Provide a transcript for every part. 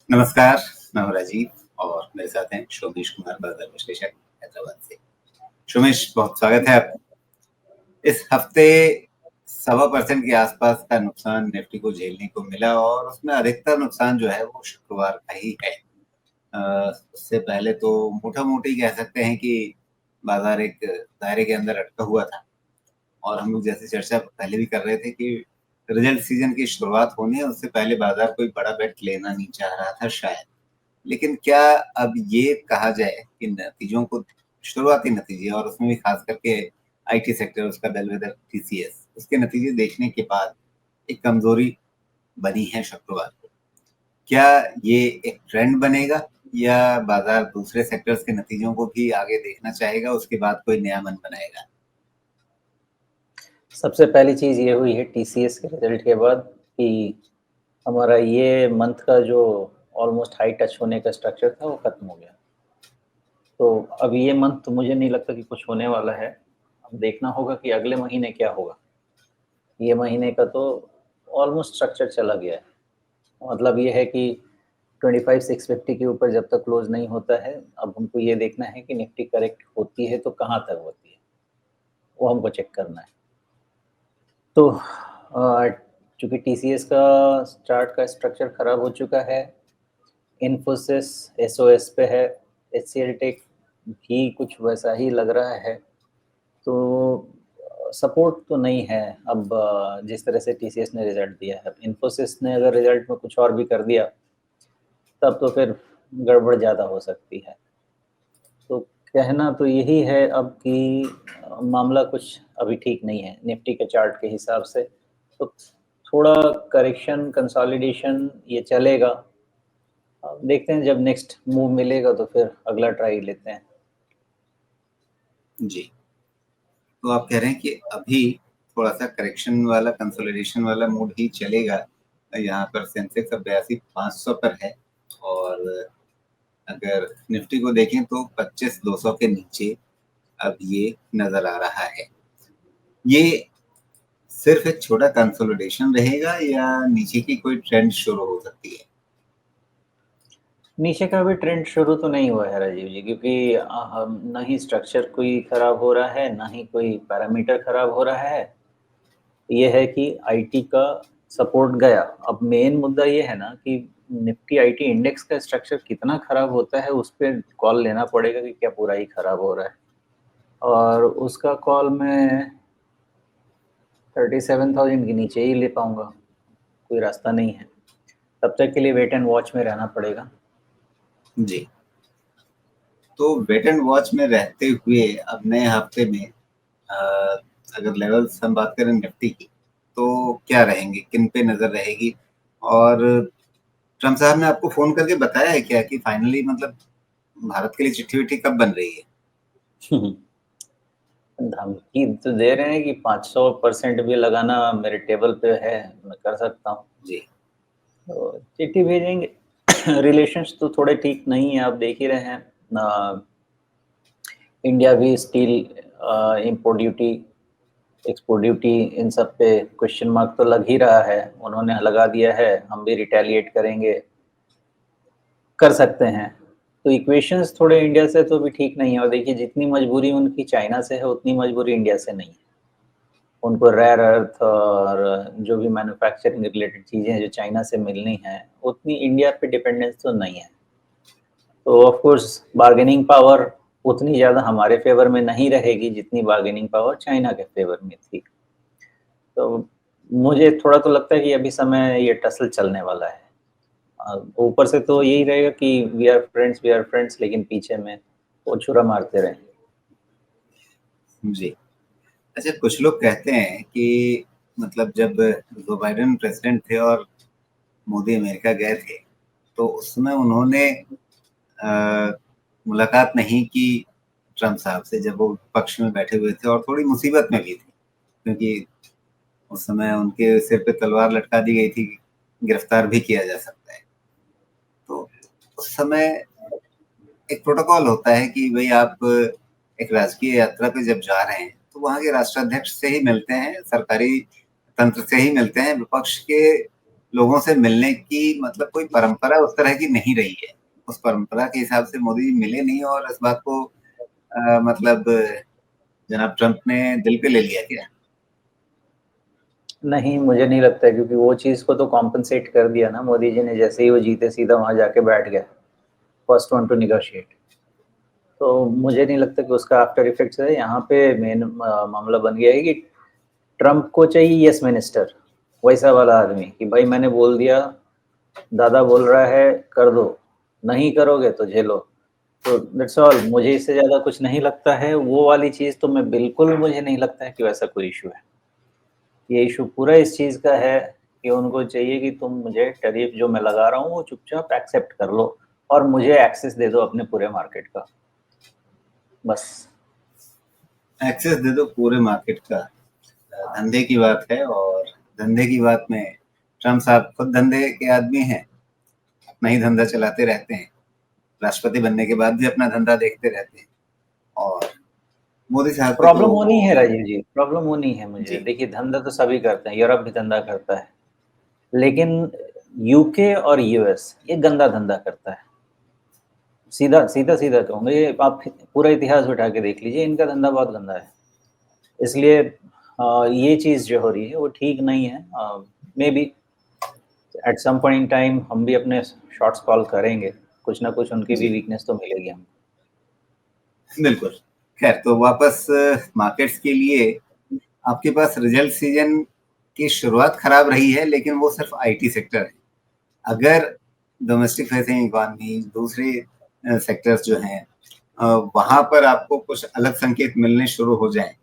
नमस्कार, मैं हूँ राजीव और मेरे साथ हैं शोमेश कुमार बाजार विश्लेषक हैदराबाद से। शोमेश, बहुत स्वागत है आपका। इस हफ्ते 1.25% के आसपास का नुकसान निफ्टी को झेलने को मिला और उसमें अधिकतर नुकसान जो है वो शुक्रवार का ही है। उससे पहले तो मोटा-मोटी कह सकते हैं कि बाजार एक दायरे के अंदर अटका हुआ था और हम लोग जैसे चर्चा पहले भी कर रहे थे कि रिजल्ट सीजन की शुरुआत होनी है, उससे पहले बाजार कोई बड़ा बेट लेना नहीं चाह रहा था शायद। लेकिन क्या अब ये कहा जाए कि नतीजों को शुरुआती नतीजे और उसमें भी खास करके आईटी सेक्टर उसका बेलवेदर टीसीएस उसके नतीजे देखने के बाद एक कमजोरी बनी है शुक्रवार को। क्या ये एक ट्रेंड बनेगा या बाजार दूसरे सेक्टर्स के नतीजों को भी आगे देखना चाहेगा, उसके बाद कोई नया मन बनाएगा? सबसे पहली चीज़ ये हुई है टीसीएस के रिजल्ट के बाद कि हमारा ये मंथ का जो ऑलमोस्ट हाई टच होने का स्ट्रक्चर था वो ख़त्म हो गया। तो अब ये मंथ तो मुझे नहीं लगता कि कुछ होने वाला है। अब देखना होगा कि अगले महीने क्या होगा। ये महीने का तो ऑलमोस्ट स्ट्रक्चर चला गया है। मतलब ये है कि 25,650 के ऊपर जब तक क्लोज़ नहीं होता है, अब हमको ये देखना है कि निफ्टी करेक्ट होती है तो कहाँ तक होती है, वो हमको चेक करना है। तो चूँकि टीसीएस का चार्ट का स्ट्रक्चर ख़राब हो चुका है, इन्फोसिस एसओएस पे है, एचसीएल टेक भी कुछ वैसा ही लग रहा है। तो सपोर्ट तो नहीं है अब जिस तरह से टीसीएस ने रिज़ल्ट दिया है। इन्फोसिस ने अगर रिज़ल्ट में कुछ और भी कर दिया, तब तो फिर गड़बड़ ज़्यादा हो सकती है। तो कहना तो यही है अब कि मामला कुछ अभी ठीक नहीं है निफ्टी के चार्ट के हिसाब से। तो थोड़ा करेक्शन, कंसोलिडेशन ये चलेगा। अब देखते हैं जब नेक्स्ट मूव मिलेगा तो फिर अगला ट्राई लेते हैं। जी, तो आप कह रहे हैं कि अभी थोड़ा-सा करेक्शन वाला, कंसोलिडेशन वाला मूड ही चलेगा। यहाँ पर सेंसेक्स अब 82,500 पर है और अगर निफ्टी को देखें तो 25,200 के नीचे अब ये नज़र आ रहा है। ये सिर्फ एक छोटा कंसोलिडेशन रहेगा या नीचे की कोई ट्रेंड शुरू हो सकती है? नीचे का भी ट्रेंड शुरू तो नहीं हुआ है राजीव जी, क्योंकि हम ना ही स्ट्रक्चर कोई खराब हो रहा है, ना ही कोई पैरामीटर खराब हो रहा है। ये है कि आईटी का सपोर्ट गया। अब मेन मुद्दा ये है ना कि निफ्टी आईटी इंडेक्स का स्ट्रक्चर कितना खराब होता है, उस पे कॉल लेना पड़ेगा कि क्या पूरा ही खराब हो रहा है। और उसका कॉल मैं 37,000 के नीचे ही ले पाऊँगा, कोई रास्ता नहीं है। तब तक के लिए वेट एंड वॉच में रहना पड़ेगा। जी। तो वेट एंड वॉच में रहते हुए अब नए हफ्ते में अगर लेवल्स हम बात करें निफ्टी की, तो क्या रहेंगे? किन पे नज़र रहेगी? और ट्रम्प साहब ने आपको फ़ोन करके बताया है क्या कि फाइनली मतलब भारत के लिए चिट्ठी-विट्ठी कब बन रही है? धमकी तो दे रहे हैं कि 500% भी लगाना मेरे टेबल पे है, मैं कर सकता हूँ। जी। तो चिट्ठी भेजेंगे। रिलेशंस तो थोड़े ठीक नहीं है, आप देख ही रहे हैं। इंडिया भी steel import duty, export duty, इन सब पे क्वेश्चन मार्क तो लग ही रहा है। उन्होंने लगा दिया है, हम भी रिटेलिएट करेंगे, कर सकते हैं। तो इक्वेशंस थोड़े इंडिया से तो भी ठीक नहीं है। और देखिए जितनी मजबूरी उनकी चाइना से है, उतनी मजबूरी इंडिया से नहीं है। उनको रेयर अर्थ और जो भी मैन्युफैक्चरिंग रिलेटेड चीज़ें हैं जो चाइना से मिलनी हैं, उतनी इंडिया पे डिपेंडेंस तो नहीं है। तो ऑफ कोर्स बार्गेनिंग पावर उतनी ज़्यादा हमारे फेवर में नहीं रहेगी जितनी बार्गेनिंग पावर चाइना के फेवर में थी। तो मुझे थोड़ा तो लगता है कि अभी समय ये टसल चलने वाला है। ऊपर से तो यही रहेगा कि वी आर फ्रेंड्स, लेकिन पीछे में वो छुरा मारते रहेंगे। जी। अच्छा, कुछ लोग कहते हैं कि मतलब जब जो बाइडेन प्रेसिडेंट थे और मोदी अमेरिका गए थे, तो उस समय उन्होंने मुलाकात नहीं की ट्रम्प साहब से जब वो पक्ष में बैठे हुए थे और थोड़ी मुसीबत में भी थे, क्योंकि उस समय उनके सिर पे तलवार लटका दी गई थी, गिरफ्तार भी किया जा सकता है। तो उस समय एक प्रोटोकॉल होता है कि भई आप एक राजकीय यात्रा पे जब जा रहे हैं, तो वहाँ के राष्ट्राध्यक्ष से ही मिलते हैं, सरकारी तंत्र से ही मिलते हैं, विपक्ष के लोगों से मिलने की मतलब कोई परंपरा उस तरह की नहीं रही है। उस परंपरा के हिसाब से मोदी जी मिले नहीं और इस बात को मतलब जनाब ट्रंप ने दिल पे ले लिया क्या? नहीं, मुझे नहीं लगता है, क्योंकि वो चीज़ को तो कॉम्पेंसेट कर दिया ना मोदी जी ने, जैसे ही वो जीते सीधा वहाँ जाके बैठ गए, फर्स्ट वन टू नेगोशिएट। तो मुझे नहीं लगता कि उसका आफ्टर इफेक्ट्स है। यहाँ पे मेन मामला बन गया है कि ट्रंप को चाहिए यस मिनिस्टर, वैसा वाला आदमी कि भाई मैंने बोल दिया, दादा बोल रहा है कर दो, नहीं करोगे तो झेलो। तो दैट्स ऑल, मुझे इससे ज़्यादा कुछ नहीं लगता है। वो वाली चीज़ तो मैं बिल्कुल, मुझे नहीं लगता है कि वैसा कोई इशू है। ये इशू पूरा इस चीज़ का है कि उनको चाहिए कि तुम मुझे टैरिफ जो मैं लगा रहा हूँ वो चुपचाप एक्सेप्ट कर लो और मुझे एक्सेस दे दो अपने पूरे मार्केट का, बस। एक्सेस दे दो पूरे मार्केट का। धंधे की बात है और धंधे की बात में ट्रंप साहब खुद धंधे के आदमी हैं, अपना ही धंधा चलाते रहते हैं, राष्ट्रपति बनने के बाद भी अपना धंधा देखते रहते हैं। और मोदी साहब के प्रॉब्लम तो वो नहीं है राजीव जी, प्रॉब्लम वो नहीं है मुझे। जी देखिए, धंधा तो सभी करते हैं, यूरोप भी धंधा करता है, लेकिन यूके और यूएस ये गंदा धंधा करता है। सीधा सीधा सीधा कहूँगा, ये आप पूरा इतिहास उठा के देख लीजिए, इनका धंधा बहुत गंदा है। इसलिए ये चीज़ जो हो रही है वो ठीक नहीं है। Maybe at some point in time हम भी अपने शॉट्स कॉल करेंगे, कुछ ना कुछ उनकी भी जी वीकनेस तो मिलेगी हमको। बिल्कुल। खैर तो वापस मार्केट्स के लिए आपके पास रिजल्ट सीजन की शुरुआत खराब रही है, लेकिन वो सिर्फ आईटी सेक्टर है। अगर डोमेस्टिक फेसिंग इकोनॉमी दूसरे सेक्टर्स जो हैं वहां पर आपको कुछ अलग संकेत मिलने शुरू हो जाएं,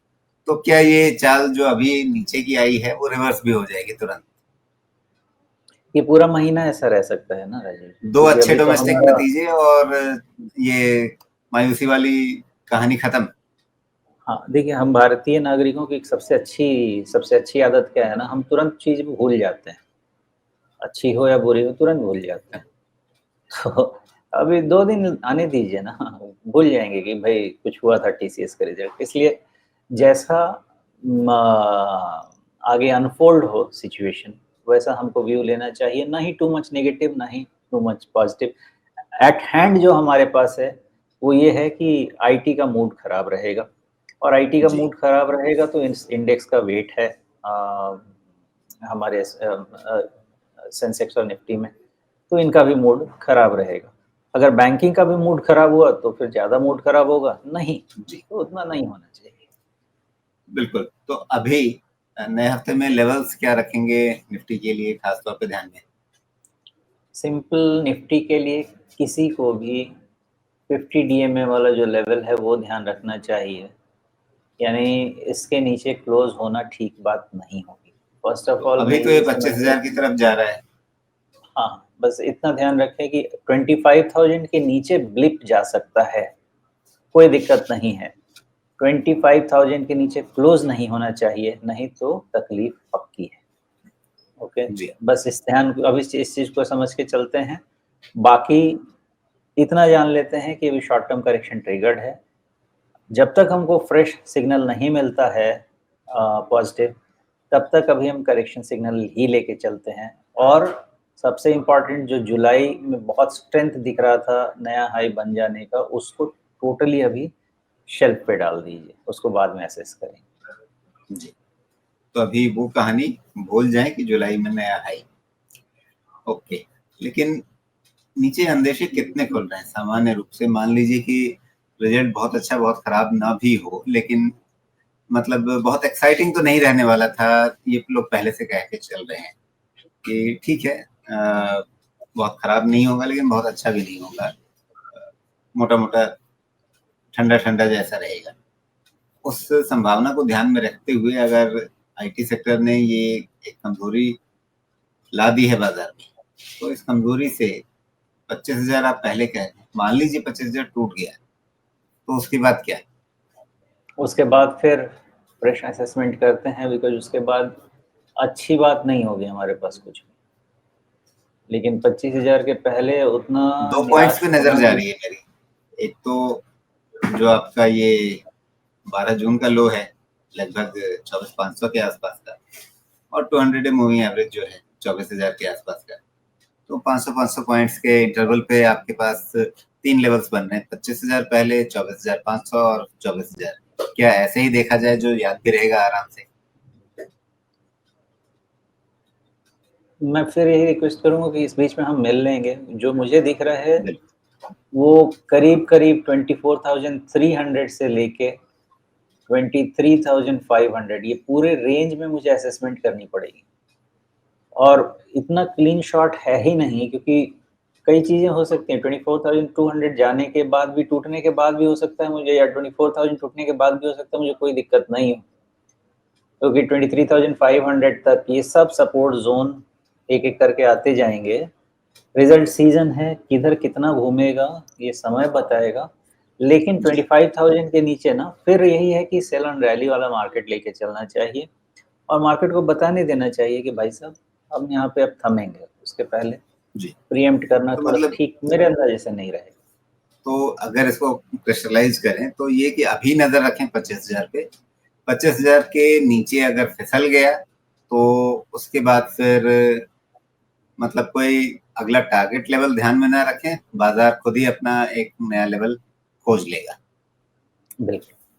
तो क्या ये चाल जो अभी नीचे की आई है वो रिवर्स भी हो जाएगी तुरंत? ये पूरा महीना ऐसा रह सकता है ना राजीव, दो क्योंकि अच्छे अभी तो डोमेस्टिक हमारा, नतीजे और ये मायूसी वाली कहानी खत्म। हाँ देखिए, हम भारतीय नागरिकों की एक सबसे अच्छी आदत क्या है ना, हम तुरंत चीज़ भूल जाते हैं, अच्छी हो या बुरी हो तुरंत भूल जाते हैं। तो अभी 2 दिन आने दीजिए ना, भूल जाएँगे कि भई कुछ हुआ था टीसीएस का रिज़ल्ट। इसलिए जैसा म आगे अनफ़ोल्ड हो सिचुएशन, वैसा हमको व्यू लेना चाहिए, ना ही टू मच नेगेटिव, ना ही too much positive. At hand जो हमारे पास है, वो ये है कि आईटी का मूड खराब रहेगा, और आईटी का जी मूड खराब रहेगा तो इस इंडेक्स का वेट है हमारे सेंसेक्स और निफ्टी में, तो इनका भी मूड खराब रहेगा। अगर बैंकिंग का भी मूड खराब हुआ तो फिर ज़्यादा मूड खराब होगा? नहीं, जी तो उतना नहीं होना चाहिए। बिल्कुल। तो अभी नए हफ्ते में लेवल्स क्या रखेंगे निफ्टी के लिए खास तौर पे ध्यान में? सिंपल निफ्टी के लिए किसी को भी 50 डीएमए वाला जो लेवल है वो ध्यान रखना चाहिए। यानी इसके नीचे क्लोज़ होना ठीक बात नहीं होगी। फर्स्ट ऑफ तो ऑल अभी तो मेरी ये ये समझ में, 25,000 की तरफ जा रहा है। हाँ, बस इतना ध्यान रखें कि 25,000 के नीचे ब्लिप जा सकता है, कोई दिक्कत नहीं है। 25,000 के नीचे क्लोज़ नहीं होना चाहिए, नहीं तो तकलीफ़ पक्की है। ओके? जी बस अब इस चीज़ को समझ के चलते हैं। बाकी इतना जान लेते हैं कि अभी शॉर्ट टर्म करेक्शन ट्रिगर्ड है। जब तक हमको फ्रेश सिग्नल नहीं मिलता है पॉजिटिव, तब तक अभी हम करेक्शन सिग्नल ही लेके चलते हैं। और सबसे इम्पोर्टेंट, जो जुलाई में बहुत स्ट्रेंथ दिख रहा था नया हाई बन जाने का, उसको टोटली अभी शेल्फ पे डाल दीजिए, उसको बाद में असेस करेंगे। जी। तो अभी वो कहानी भूल जाएं कि जुलाई में नया हाई। ओके। लेकिन नीचे अंदेशे कितने खुल रहे हैं सामान्य रूप से? मान लीजिए कि रिजल्ट बहुत अच्छा बहुत खराब ना भी हो, लेकिन मतलब बहुत एक्साइटिंग तो नहीं रहने वाला था। ये लोग पहले से कह के चल रहे हैं कि ठीक है, बहुत खराब नहीं होगा लेकिन बहुत अच्छा भी नहीं होगा, मोटा मोटा ठंडा ठंडा जैसा रहेगा। उस संभावना को ध्यान में रखते हुए अगर आईटी सेक्टर ने ये एक कमजोरी ला दी है बाजार में, तो इस कमजोरी से 25,000 आप पहले कह रहे हैं, मान लीजिए 25,000 टूट गया, तो उसके बाद क्या? उसके बाद फिर फ्रेश असेसमेंट करते हैं, बिकॉज़ उसके बाद अच्छी बात नहीं होगी हमारे पास कुछ भी। लेकिन 25,000 के पहले उतना 2 पॉइंट्स पे निराश नजर होना जा भी। रही है मेरी। एक तो जो आपका ये 12 जून का लो है लगभग 24,500 के आसपास का, और 200 डे मूविंग एवरेज जो है 24,000 के आसपास का। तो 500 पॉइंट्स के इंटरवल पे आपके पास 3 लेवल्स बन रहे हैं, 25,000 पहले, 24,500 और 24,000। क्या ऐसे ही देखा जाए जो याद भी रहेगा आराम से? मैं फिर यही रिक्वेस्ट करूंगा कि इस बीच में हम मिल लेंगे। जो मुझे दिख रहा है बिल्कुल। वो करीब करीब 24,300 से लेके 23,500, ये पूरे रेंज में मुझे असेसमेंट करनी पड़ेगी। और इतना क्लीन शॉट है ही नहीं, क्योंकि कई चीज़ें हो सकती हैं। 24,200 जाने के बाद भी, टूटने के बाद भी हो सकता है मुझे, या 24,000 टूटने के बाद भी हो सकता है मुझे कोई दिक्कत नहीं हो, क्योंकि 23,500 तक ये सब सपोर्ट जोन एक-एक करके आते जाएँगे। रिजल्ट सीजन है, किधर कितना घूमेगा ये समय बताएगा। लेकिन जी। 25,000 के नीचे ना फिर यही है कि सेल ऑन रैली वाला मार्केट लेके चलना चाहिए, और मार्केट को बताने देना चाहिए कि भाई साहब हम यहाँ पे अब थमेंगे, उसके पहले जी। प्रीएम्प्ट करना तो थोड़ा मतलब ठीक मेरे अंदाजे से नहीं रहेगा। तो अगर इसको क्रिस्टलाइज करें तो ये कि अभी नजर रखें 25,000 पे। 25,000 के नीचे अगर फिसल गया तो उसके बाद फिर मतलब कोई अगला टारगेट लेवल ध्यान में ना रखें, बाजार खुद ही अपना एक नया लेवल खोज लेगा। बिल्कुल।